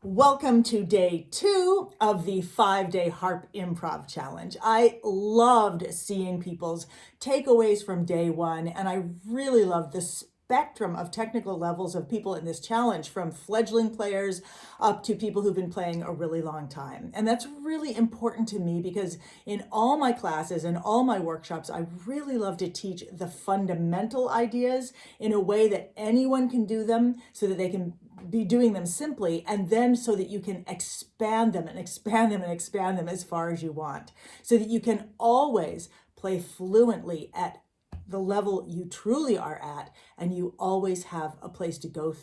Welcome to day 2 of the 5-day Harp Improv Challenge. I loved seeing people's takeaways from day 1, and I really loved the spectrum of technical levels of people in this challenge, from fledgling players up to people who've been playing a really long time. And that's really important to me because in all my classes and all my workshops, I really love to teach the fundamental ideas in a way that anyone can do them, so that they can be doing them simply, and then so that you can expand them and expand them and expand them as far as you want, so that you can always play fluently at the level you truly are at, and you always have a place to go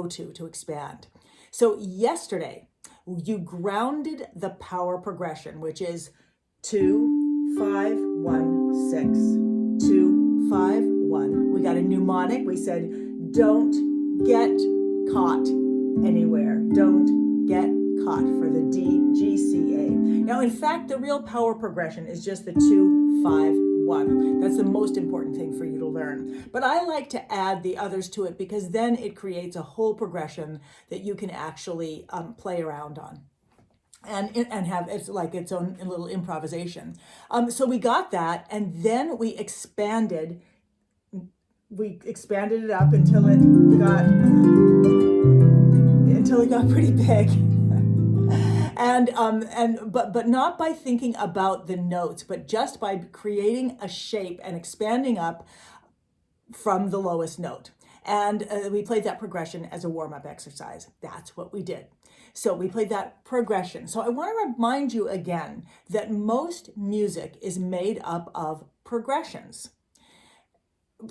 to expand. So yesterday, you grounded the power progression, which is 2, 5, 1, 6, 2, 5, 1. We got a mnemonic. We said, don't get caught anywhere. Don't get caught, for the DGCA. Now, in fact, the real power progression is just the 2, 5, 1. That's the most important thing for you to learn. But I like to add the others to it, because then it creates a whole progression that you can actually play around on. And have it's like its own little improvisation. So we got that, and then we expanded it up until it got pretty big. But not by thinking about the notes, but just by creating a shape and expanding up from the lowest note. And we played that progression as a warm-up exercise. That's what we did. So we played that progression. So I want to remind you again that most music is made up of progressions.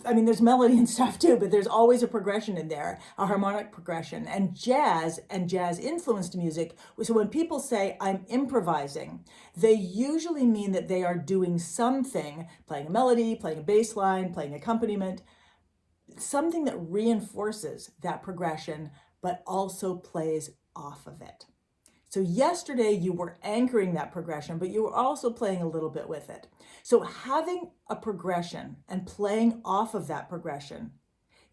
I mean, there's melody and stuff too, but there's always a progression in there, a harmonic progression. And jazz influenced music. So when people say I'm improvising, they usually mean that they are doing something, playing a melody, playing a bass line, playing accompaniment, something that reinforces that progression, but also plays off of it. So yesterday you were anchoring that progression, but you were also playing a little bit with it. So having a progression and playing off of that progression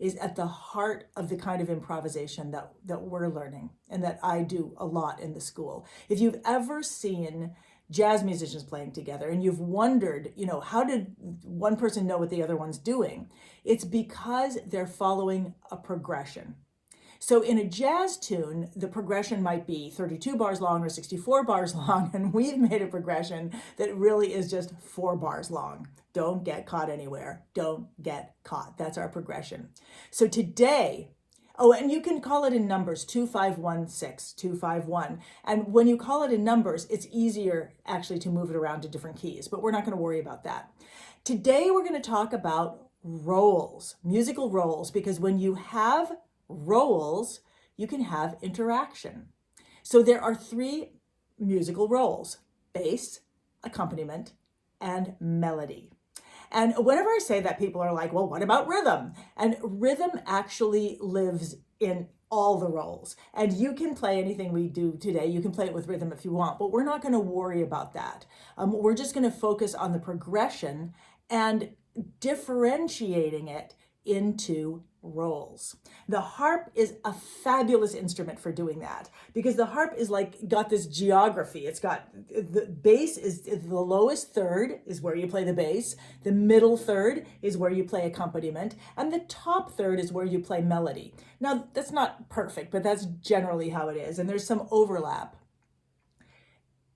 is at the heart of the kind of improvisation that we're learning, and that I do a lot in the school. If you've ever seen jazz musicians playing together and you've wondered, how did one person know what the other one's doing? It's because they're following a progression. So in a jazz tune, the progression might be 32 bars long or 64 bars long, and we've made a progression that really is just 4 bars long. Don't get caught anywhere. Don't get caught. That's our progression. So today, and you can call it in numbers, 2, 5, 1, 6, 2, 5, 1. And when you call it in numbers, it's easier actually to move it around to different keys, but we're not going to worry about that. Today, we're going to talk about roles, musical roles, because when you have roles, you can have interaction. So there are 3 musical roles: bass, accompaniment, and melody. And whenever I say that, people are like, well, what about rhythm? And rhythm actually lives in all the roles. And you can play anything we do today. You can play it with rhythm if you want, but we're not going to worry about that. We're just going to focus on the progression and differentiating it into roles. The harp is a fabulous instrument for doing that, because the harp is got this geography. It's got the bass is the lowest third is where you play the bass, the middle third is where you play accompaniment, and the top third is where you play melody. Now, that's not perfect, but that's generally how it is, and there's some overlap.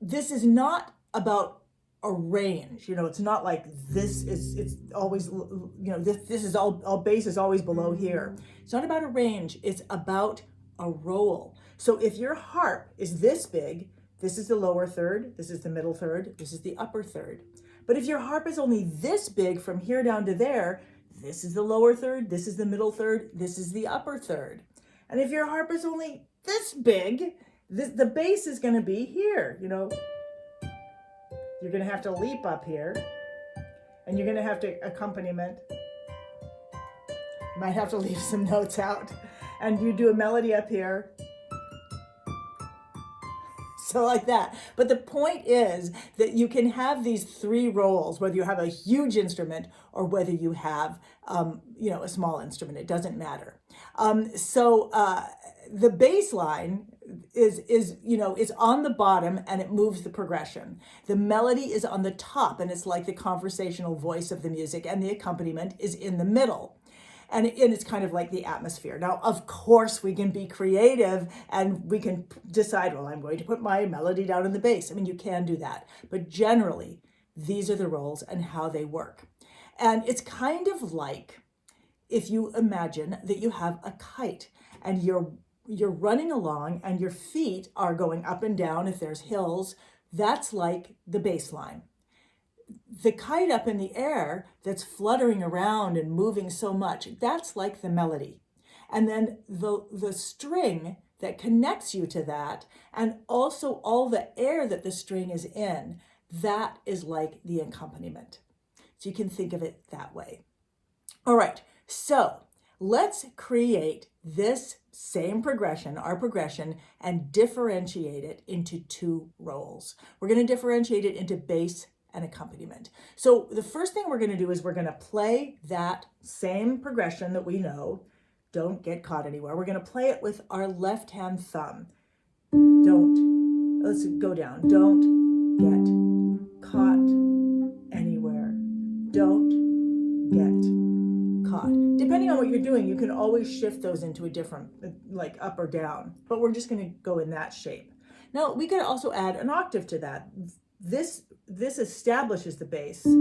This is not about a range, it's not like it's always, this is all bass is always below here. It's not about a range, it's about a role. So if your harp is this big, this is the lower third, this is the middle third, this is the upper third. But if your harp is only this big from here down to there, this is the lower third, this is the middle third, this is the upper third. And if your harp is only this big, the bass is going to be here, You're going to have to leap up here, and you're going to have to accompaniment. You might have to leave some notes out, and you do a melody up here. So like that. But the point is that you can have these three roles, whether you have a huge instrument or whether you have, a small instrument. It doesn't matter. The bass line is on the bottom and it moves the progression. The melody is on the top and it's like the conversational voice of the music, and the accompaniment is in the middle. And it's kind of like the atmosphere. Now, of course, we can be creative and we can decide, well, I'm going to put my melody down in the bass. I mean, you can do that. But generally, these are the roles and how they work. And it's kind of like if you imagine that you have a kite and you're running along and your feet are going up and down if there's hills. That's like the bass line. The kite up in the air that's fluttering around and moving so much, that's like the melody. And then the string that connects you to that, and also all the air that the string is in, that is like the accompaniment. So you can think of it that way. All right, so let's create this same progression, our progression, and differentiate it into two roles. We're going to differentiate it into bass and accompaniment. So the first thing we're going to do is we're going to play that same progression that we know. Don't get caught anywhere. We're going to play it with our left hand thumb. Let's go down. Don't get caught anywhere. Don't get caught. Depending on what you're doing, you can always shift those into a different, like up or down, but we're just going to go in that shape. Now we could also add an octave to that. This establishes the bass. And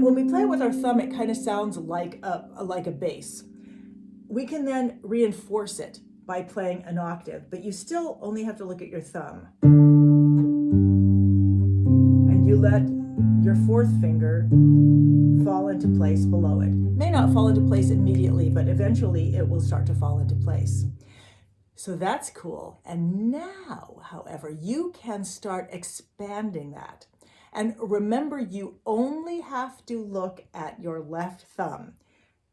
when we play it with our thumb, it kind of sounds like a bass. We can then reinforce it by playing an octave, but you still only have to look at your thumb. And you let your fourth finger fall into place below it. It may not fall into place immediately, but eventually it will start to fall into place. So that's cool. And now, however, you can start expanding that. And remember, you only have to look at your left thumb.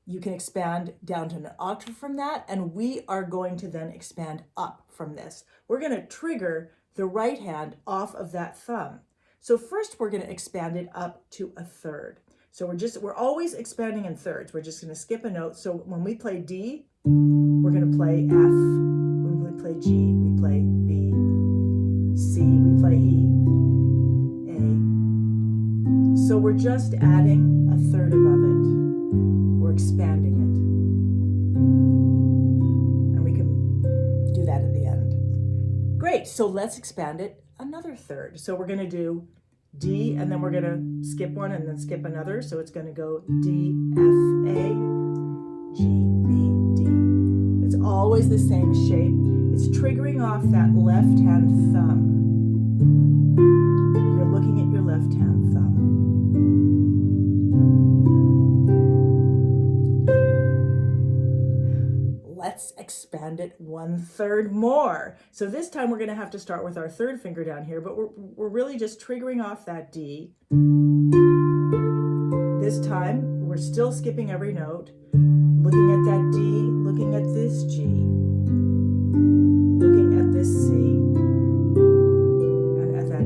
You can expand down to an octave from that, and we are going to then expand up from this. We're going to trigger the right hand off of that thumb. So first we're going to expand it up to a third. So we're always expanding in thirds. We're just going to skip a note. So when we play D, we're going to play F. When we play G, we play B. C, we play E. A. So we're just adding a third above it. We're expanding it. And we can do that at the end. Great. So let's expand it another third. So we're going to do D, and then we're going to skip one and then skip another. So it's going to go D, F, A, G, B, D. It's always the same shape. It's triggering off that left-hand thumb. You're looking at your left-hand thumb. Let's expand it one third more. So this time we're going to have to start with our third finger down here, but we're really just triggering off that D. This time we're still skipping every note, looking at that D, looking at this G, looking at this C, and at that A.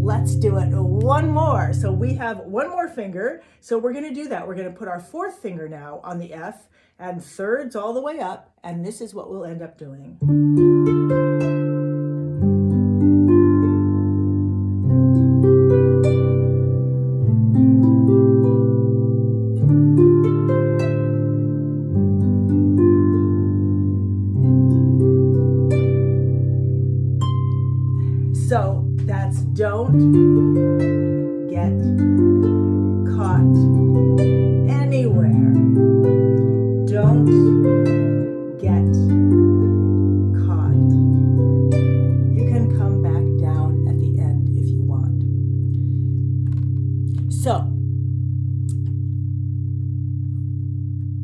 Let's do it one more. So we have one more finger. So we're going to do that. We're going to put our fourth finger now on the F and thirds all the way up. And this is what we'll end up doing. So that's don't get caught anywhere. Don't get caught. You can come back down at the end if you want. So,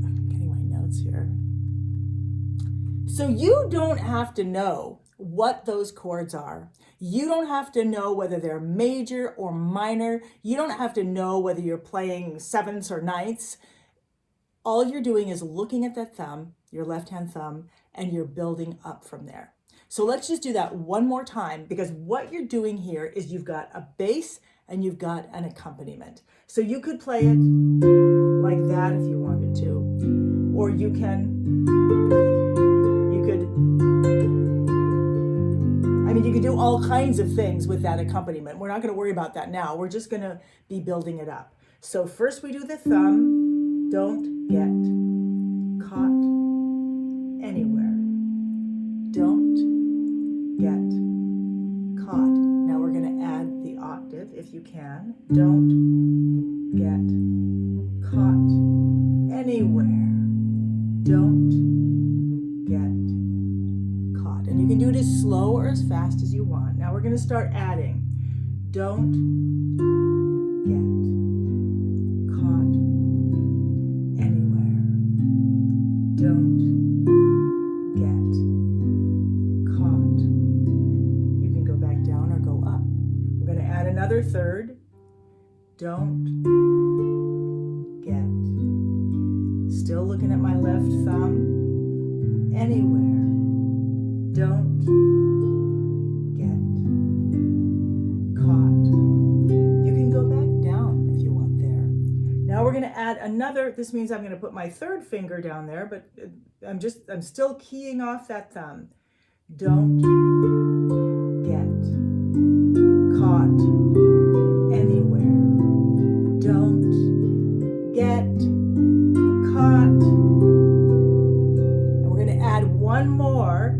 I'm getting my notes here. So you don't have to know what those chords are. You don't have to know whether they're major or minor. You don't have to know whether you're playing sevenths or ninths. All you're doing is looking at that thumb, your left-hand thumb, and you're building up from there. So let's just do that one more time, because what you're doing here is you've got a bass and you've got an accompaniment. So you could play it like that if you wanted to, or you could, I mean, you could do all kinds of things with that accompaniment. We're not going to worry about that now. We're just going to be building it up. So first we do the thumb. Don't get caught anywhere. Don't get caught. Now we're going to add the octave if you can. Don't get caught anywhere. Don't get caught. And you can do it as slow or as fast as you want. Now we're going to start adding. Don't get caught anywhere. Don't get caught. You can go back down or go up. We're going to add another third. Don't get. Still looking at my left thumb. Anywhere. Don't get caught. You can go back down if you want there. Now we're going to add another. This means I'm going to put my third finger down there, but I'm still keying off that thumb. Don't get caught anywhere. Don't get caught. And we're going to add one more.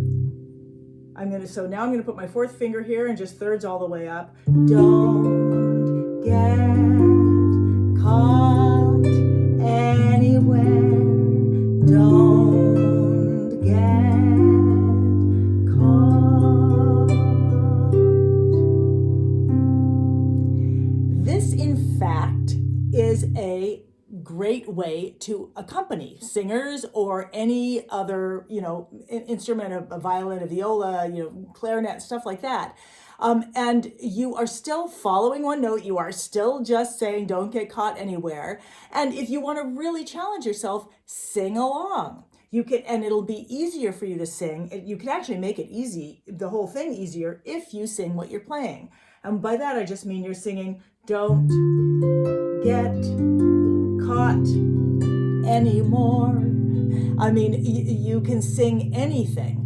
So now I'm going to put my fourth finger here and just thirds all the way up. Don't get caught anywhere. Don't get caught. This, in fact, is a great way to accompany singers or any other, instrument, a violin, a viola, clarinet, stuff like that. And you are still following one note. You are still just saying, don't get caught anywhere. And if you want to really challenge yourself, sing along. You can, and it'll be easier for you to sing. You can actually make it easy, the whole thing easier, if you sing what you're playing. And by that, I just mean you're singing, don't get caught anymore. I mean, you can sing anything,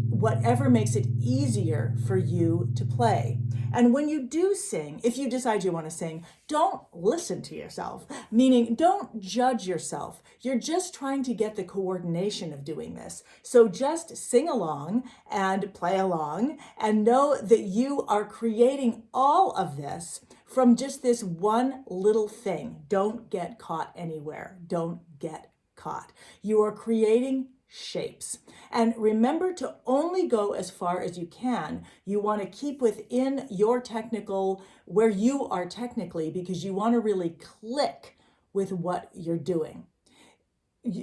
whatever makes it easier for you to play. And when you do sing, if you decide you want to sing, don't listen to yourself, meaning don't judge yourself. You're just trying to get the coordination of doing this. So just sing along and play along and know that you are creating all of this from just this one little thing. Don't get caught anywhere. Don't get caught. You are creating shapes. And remember to only go as far as you can. You want to keep within your technical, where you are technically, because you want to really click with what you're doing.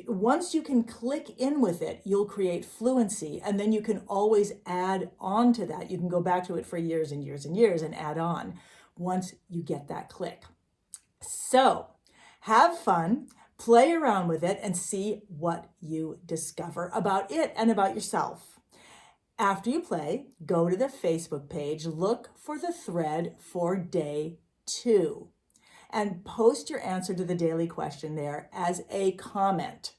Once you can click in with it, you'll create fluency, and then you can always add on to that. You can go back to it for years and years and years and add on once you get that click. So have fun. Play around with it and see what you discover about it and about yourself. After you play, go to the Facebook page, look for the thread for day 2, and post your answer to the daily question there as a comment.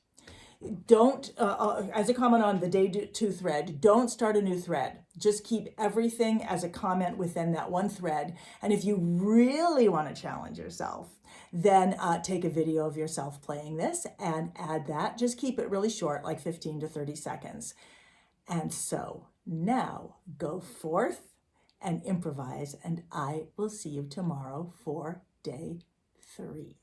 Don't, as a comment on the day 2 thread, don't start a new thread. Just keep everything as a comment within that one thread. And if you really want to challenge yourself, then take a video of yourself playing this and add that. Just keep it really short, like 15 to 30 seconds. And so now go forth and improvise, and I will see you tomorrow for day 3.